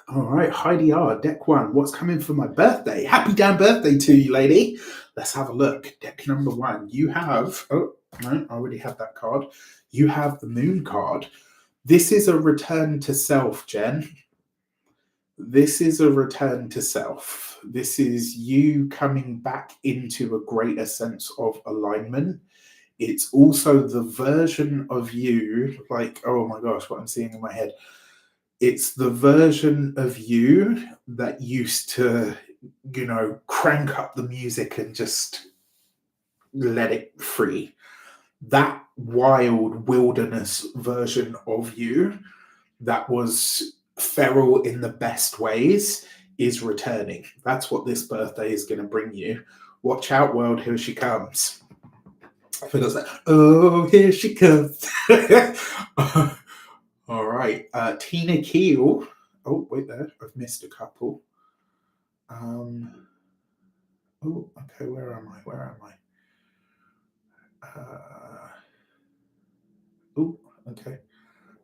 All right, Heidi R, deck 1. What's coming for my birthday? Happy damn birthday to you, lady. Let's have a look. Deck number 1. You have, oh, no, I already have that card. You have the Moon card. This is a return to self, Jen. This is a return to self. This is you coming back into a greater sense of alignment. It's also the version of you, like, oh my gosh, what I'm seeing in my head. It's the version of you that used to, crank up the music and just let it free. That wild wilderness version of you that was feral in the best ways is returning. That's what this birthday is going to bring you. Watch out, world, here she comes. I think I was like, oh, here she comes. All right, Tina Keel. Oh, wait there, I've missed a couple. Oh, okay, where am I? Oh, okay.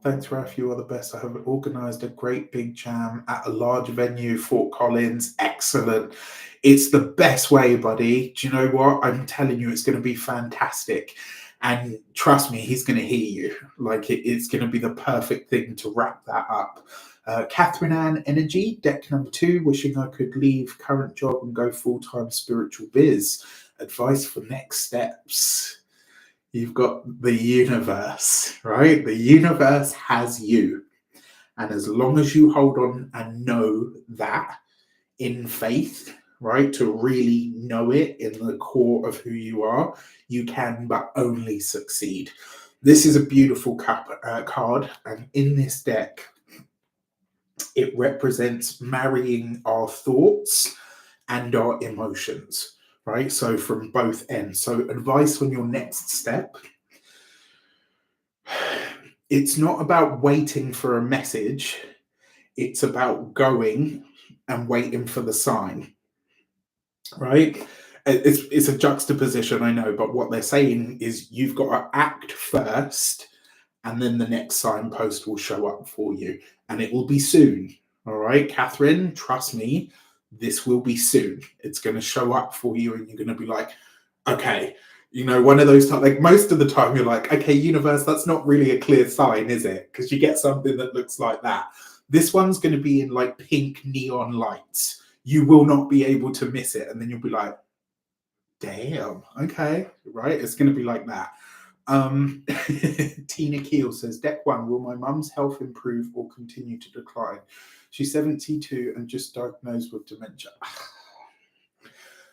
Thanks, Ralph. You are the best. I have organised a great big jam at a large venue, Fort Collins. Excellent. It's the best way, buddy. Do you know what? I'm telling you, it's going to be fantastic. And trust me, he's going to hear you. Like, it's going to be the perfect thing to wrap that up. Catherine Ann Energy, deck number 2, wishing I could leave current job and go full-time spiritual biz. Advice for next steps. You've got the universe, right? The universe has you. And as long as you hold on and know that in faith, right, to really know it in the core of who you are, you can but only succeed. This is a beautiful card. And in this deck, it represents marrying our thoughts and our emotions, right? So from both ends. So advice on your next step. It's not about waiting for a message. It's about going and waiting for the sign, right? It's a juxtaposition, I know, but what they're saying is you've got to act first and then the next signpost will show up for you and it will be soon. All right, Catherine, trust me, This will be soon. It's going to show up for you, and you're going to be like, okay, one of those times, like most of the time, you're like, okay, universe, that's not really a clear sign, is it? Because you get something that looks like that. This one's going to be in like pink neon lights. You will not be able to miss it. And then you'll be like, damn, okay, right? It's going to be like that. Tina Keel says, deck 1, will my mum's health improve or continue to decline? She's 72 and just diagnosed with dementia.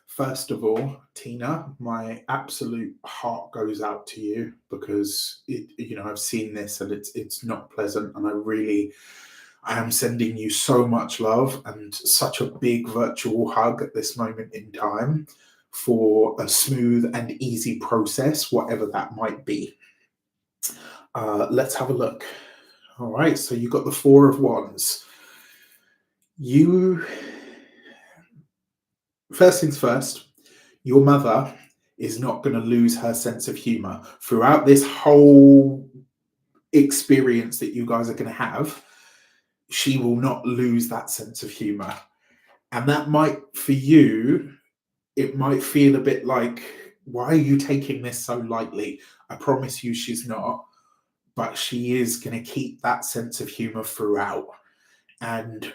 First of all, Tina, my absolute heart goes out to you, because I've seen this and it's not pleasant, and I am sending you so much love and such a big virtual hug at this moment in time for a smooth and easy process, whatever that might be. Let's have a look. All right, so you got the Four of Wands. First things first, your mother is not going to lose her sense of humor throughout this whole experience that you guys are going to have. She will not lose that sense of humor. And that might, for you, it might feel a bit like, why are you taking this so lightly? I promise you she's not, but she is going to keep that sense of humor throughout. And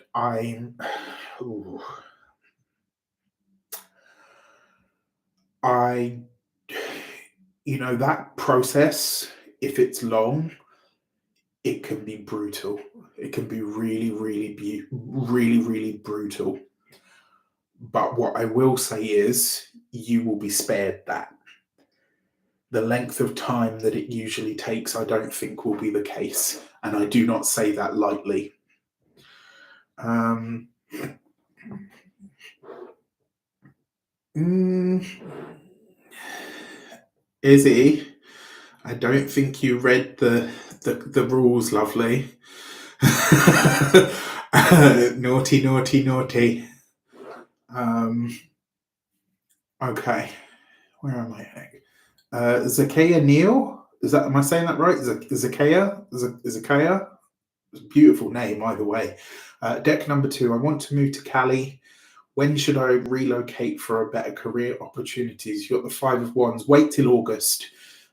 that process, if it's long, it can be brutal. It can be really, really, really, really brutal. But what I will say is, you will be spared that. The length of time that it usually takes, I don't think will be the case. And I do not say that lightly. Izzy, I don't think you read the rules, lovely. Naughty, naughty, naughty. Okay, where am I? Zakaya Neal? Am I saying that right? Zakaya? Beautiful name, either way. Deck number 2. I want to move to Cali. When should I relocate for a better career opportunities? You've got the Five of Wands. Wait till August.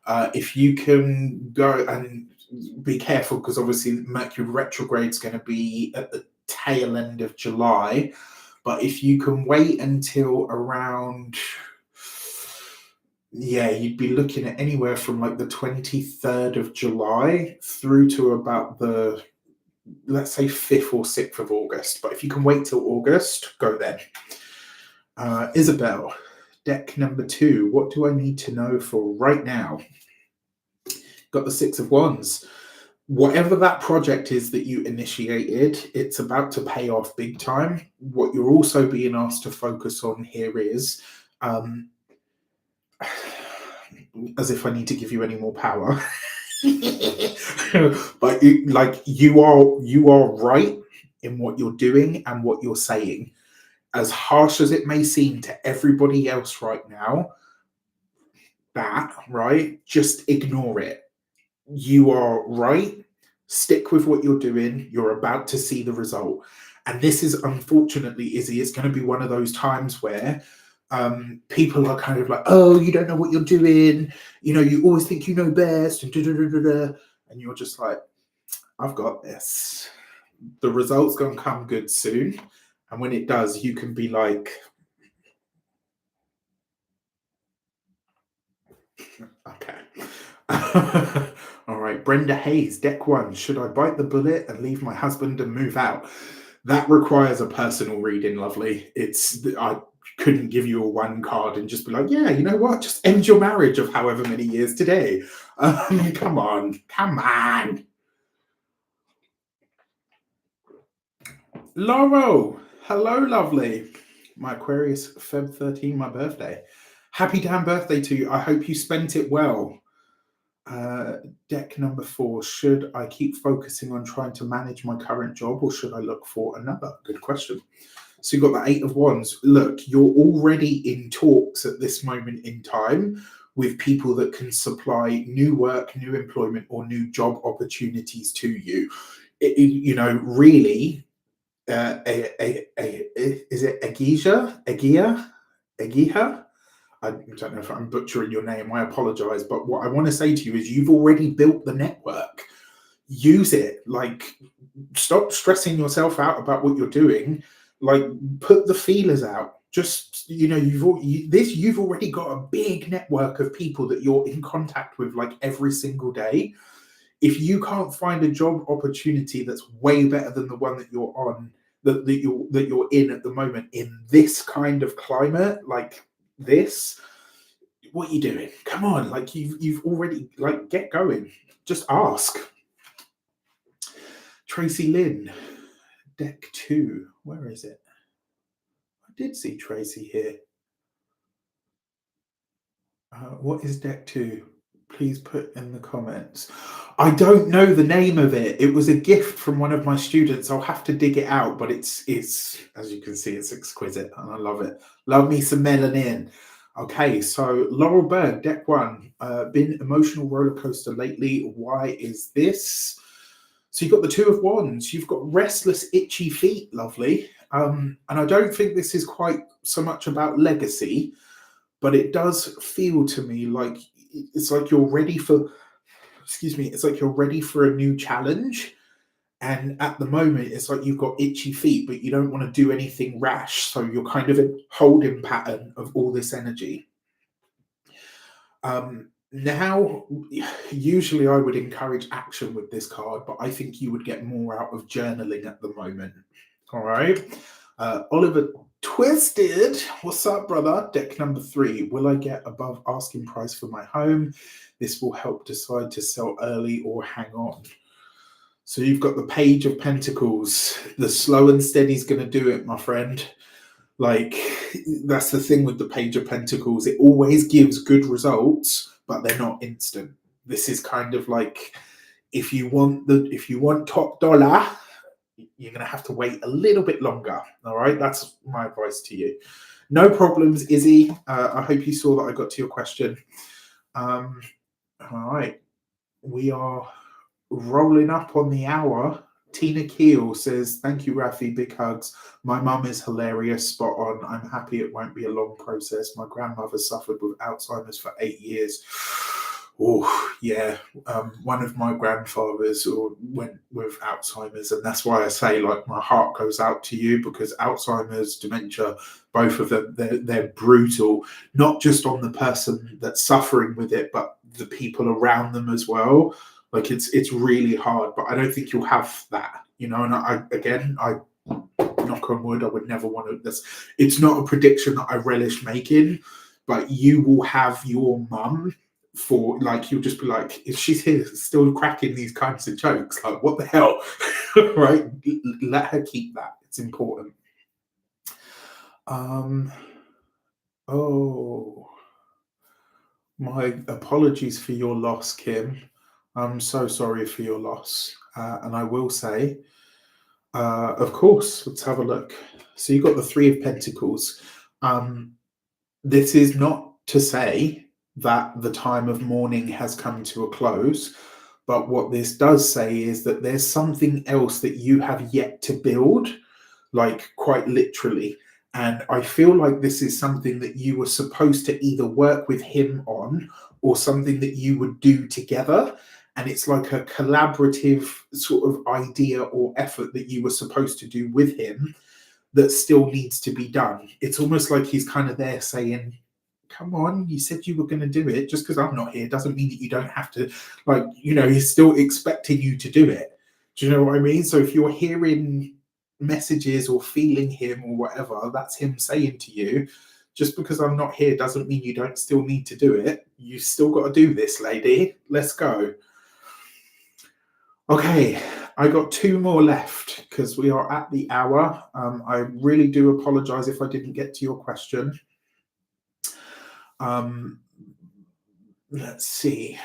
If you can go, and be careful, because obviously Mercury retrograde is going to be at the tail end of July. But if you can wait until around, you'd be looking at anywhere from like the 23rd of July through to about the, let's say, 5th or 6th of August. But if you can wait till August, go then. Isabel, deck number 2. What do I need to know for right now? Got the Six of Wands. Whatever that project is that you initiated, it's about to pay off big time. What you're also being asked to focus on here is, as if I need to give you any more power. But you are right in what you're doing and what you're saying. As harsh as it may seem to everybody else right now, just ignore it. You are right. Stick with what you're doing. You're about to see the result. And this is, unfortunately, Izzy, it's going to be one of those times where people are kind of like, oh, you don't know what you're doing. You always think you know best. And you're just like, I've got this. The result's going to come good soon. And when it does, you can be like, okay. All right, Brenda Hayes, deck 1. Should I bite the bullet and leave my husband and move out? That requires a personal reading, lovely. I couldn't give you a one card and just be like, yeah, you know what? Just end your marriage of however many years today. Come on. Laurel, hello, lovely. My Aquarius, Feb 13, my birthday. Happy damn birthday to you. I hope you spent it well. Deck number 4. Should I keep focusing on trying to manage my current job, or should I look for another? Good question. So you've got the 8 of Wands. Look, you're already in talks at this moment in time with people that can supply new work, new employment, or new job opportunities to you. Really, Is it Agiha? I don't know if I'm butchering your name. I apologize. But what I want to say to you is you've already built the network. Use it. Like, stop stressing yourself out about what you're doing. Like, put the feelers out. Just, you've already got a big network of people that you're in contact with like every single day. If you can't find a job opportunity that's way better than the one that you're on, that you're in at the moment, in this kind of climate, like this, what are you doing? Come on, like you've already, like, get going. Just ask. Tracy Lynn, deck 2. Where is it? I did see Tracy here. What is deck 2? Please put in the comments. I don't know the name of it. It was a gift from one of my students. I'll have to dig it out, but it's as you can see, it's exquisite and I love it. Love me some melanin. Okay, so Laurel Berg, deck 1. Been emotional roller coaster lately. Why is this? So you've got the Two of Wands. You've got restless, itchy feet. Lovely. And I don't think this is quite so much about legacy, but it does feel to me like it's like you're ready for, it's like you're ready for a new challenge. And at the moment, it's like you've got itchy feet, but you don't want to do anything rash. So you're kind of in holding pattern of all this energy. Now, usually I would encourage action with this card, but I think you would get more out of journaling at the moment. All right. Oliver Twisted, what's up, brother? Deck number 3. Will I get above asking price for my home? This will help decide to sell early or hang on. So you've got the Page of Pentacles. The slow and steady is going to do it, my friend. Like, that's the thing with the Page of Pentacles. It always gives good results, but they're not instant. This is kind of like, if you want top dollar, you're going to have to wait a little bit longer. All right, that's my advice to you. No problems, Izzy. I hope you saw that I got to your question. All right, we are rolling up on the hour. Tina Keel says, thank you, Rafi. Big hugs. My mum is hilarious, spot on. I'm happy it won't be a long process. My grandmother suffered with Alzheimer's for 8 years. Oh, yeah. One of my grandfathers went with Alzheimer's, and that's why I say, like, my heart goes out to you, because Alzheimer's, dementia, both of them, they're brutal, not just on the person that's suffering with it, but the people around them as well. Like, it's really hard, but I don't think you'll have that, and I knock on wood, I would never want to. It's not a prediction that I relish making, but you will have your mum for, like, you'll just be like, if she's here still cracking these kinds of jokes, like, what the hell? Right? Let her keep that. It's important. Oh, my apologies for your loss, Kim. I'm so sorry for your loss. And I will say, of course, let's have a look. So you've got the Three of Pentacles. This is not to say that the time of mourning has come to a close, but what this does say is that there's something else that you have yet to build, like, quite literally. And I feel like this is something that you were supposed to either work with him on, or something that you would do together. And it's like a collaborative sort of idea or effort that you were supposed to do with him that still needs to be done. It's almost like he's kind of there saying, come on, you said you were going to do it. Just because I'm not here doesn't mean that you don't have to. Like, he's still expecting you to do it. Do you know what I mean? So if you're hearing messages or feeling him or whatever, that's him saying to you, just because I'm not here doesn't mean you don't still need to do it. You still got to do this, lady. Let's go. Okay, I got 2 more left because we are at the hour. I really do apologize if I didn't get to your question. Let's see.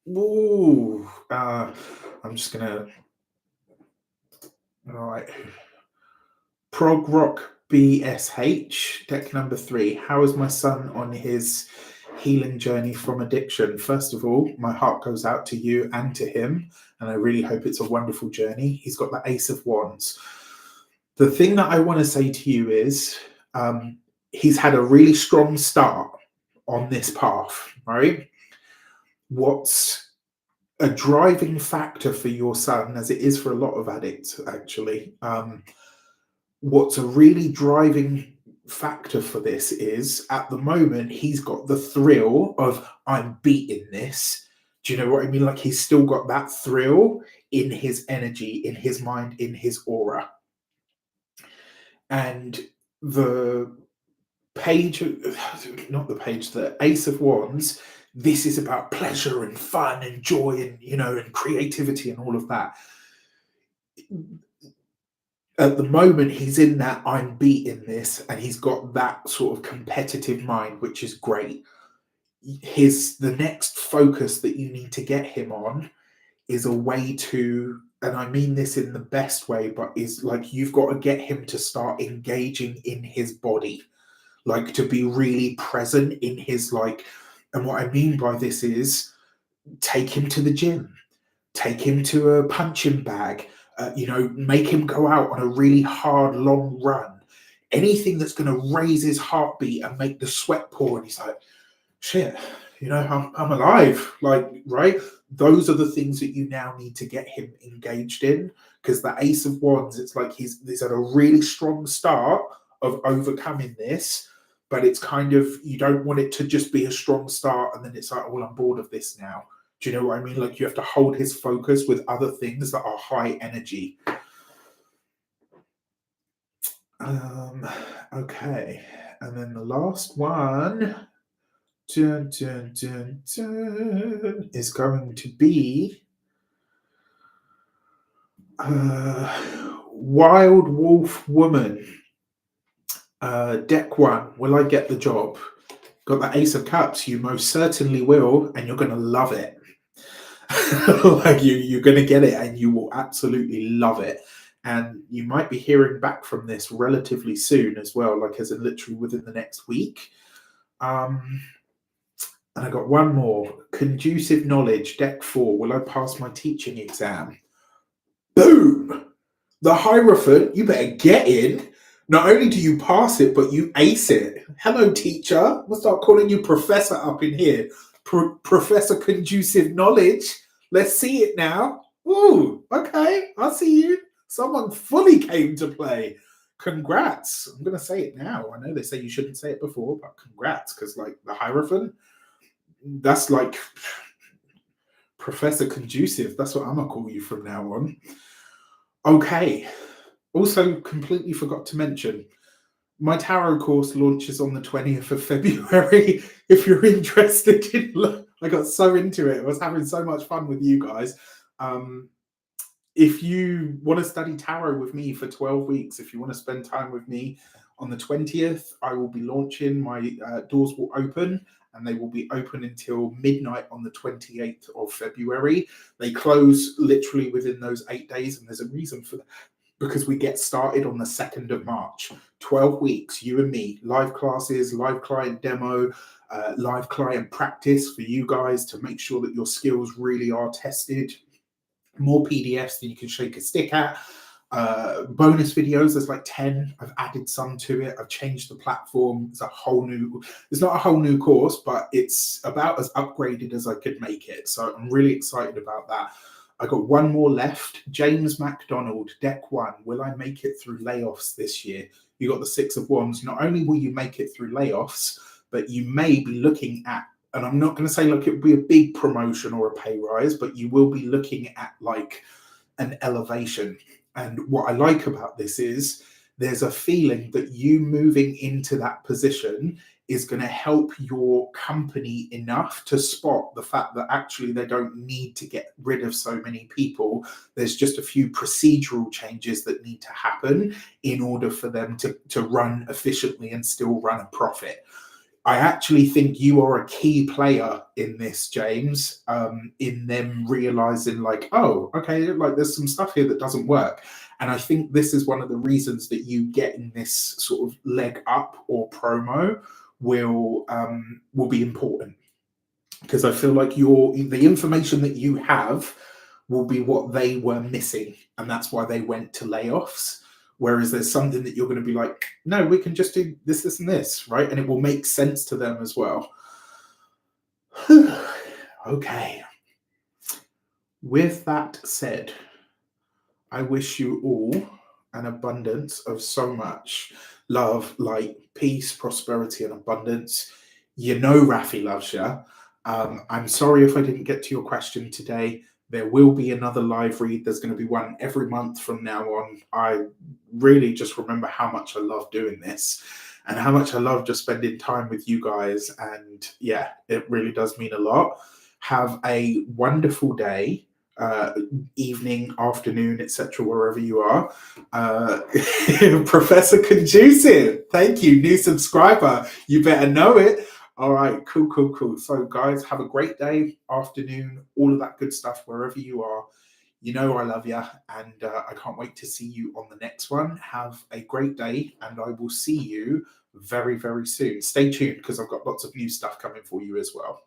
Ooh, I'm just gonna. All right. Prog Rock BSH, deck number 3. How is my son on his healing journey from addiction? First of all, my heart goes out to you and to him, and I really hope it's a wonderful journey. He's got the Ace of Wands. The thing that I want to say to you is he's had a really strong start on this path, right? What's a driving factor for your son, as it is for a lot of addicts, actually, what's a really driving factor for this is at the moment he's got the thrill of I'm beating this. Do you know what I mean? Like he's still got that thrill in his energy, in his mind, in his aura. And the page, not the page, the Ace of Wands, this is about pleasure and fun and joy and, and creativity and all of that. At the moment, he's in that I'm beating this, and he's got that sort of competitive mind, which is great. The next focus that you need to get him on is a way to, and I mean this in the best way, but is like you've got to get him to start engaging in his body, like to be really present in his and what I mean by this is take him to the gym, take him to a punching bag, make him go out on a really hard, long run. Anything that's going to raise his heartbeat and make the sweat pour. And he's like, shit, I'm alive. Right? Those are the things that you now need to get him engaged in. Because the Ace of Wands, it's like he's at a really strong start of overcoming this. But it's kind of, you don't want it to just be a strong start and then it's like, well, I'm bored of this now. Do you know what I mean? Like you have to hold his focus with other things that are high energy. Okay. And then the last one is going to be Wild Wolf Woman. Deck 1, will I get the job? Got the Ace of Cups, you most certainly will, and you're going to love it. Like you're going to get it and you will absolutely love it. And you might be hearing back from this relatively soon as well, like as in literally within the next week. And I got one more. Conducive Knowledge, Deck 4, will I pass my teaching exam? Boom! The Hierophant, you better get in. Not only do you pass it, but you ace it. Hello, teacher. I'm going to start calling you Professor up in here. Professor Conducive Knowledge. Let's see it now. Ooh, okay. I see you. Someone fully came to play. Congrats. I'm going to say it now. I know they say you shouldn't say it before, but congrats. Because, the Hierophant, that's like Professor Conducive. That's what I'm going to call you from now on. Okay. Also, completely forgot to mention, my tarot course launches on the 20th of February. If you're interested I got so into it. I was having so much fun with you guys. If you want to study tarot with me for 12 weeks, if you want to spend time with me on the 20th, I will be launching. My doors will open and they will be open until midnight on the 28th of February. They close literally within those 8 days, and there's a reason for that. Because we get started on the 2nd of March. 12 weeks, you and me, live classes, live client demo, live client practice for you guys to make sure that your skills really are tested. More PDFs than you can shake a stick at. Bonus videos, there's 10. I've added some to it. I've changed the platform. It's not a whole new course, but it's about as upgraded as I could make it. So I'm really excited about that. I got one more left. James MacDonald, Deck 1. Will I make it through layoffs this year? You got the Six of Wands. Not only will you make it through layoffs, but you may be looking at, and I'm not going to say it will be a big promotion or a pay rise, but you will be looking at an elevation. And what I like about this is there's a feeling that you moving into that position is going to help your company enough to spot the fact that actually they don't need to get rid of so many people. There's just a few procedural changes that need to happen in order for them to run efficiently and still run a profit. I actually think you are a key player in this, James, in them realizing oh, okay, there's some stuff here that doesn't work. And I think this is one of the reasons that you getting this sort of leg up or promo will be important, because I feel like the information that you have will be what they were missing, and that's why they went to layoffs. Whereas there's something that you're going to be like, no, we can just do this, this, and this, right? And it will make sense to them as well. Okay. With that said, I wish you all an abundance of so much love, light, peace, prosperity, and abundance. You know Rafi loves you. I'm sorry if I didn't get to your question today. There will be another live read. There's going to be one every month from now on. I really just remember how much I love doing this and how much I love just spending time with you guys. And yeah, it really does mean a lot. Have a wonderful day, evening, afternoon, etc., wherever you are. Professor Conducive, thank you, new subscriber. You better know it. All right, cool, cool, cool. So, guys, have a great day, afternoon, all of that good stuff, wherever you are. You know I love you, and I can't wait to see you on the next one. Have a great day, and I will see you very, very soon. Stay tuned because I've got lots of new stuff coming for you as well.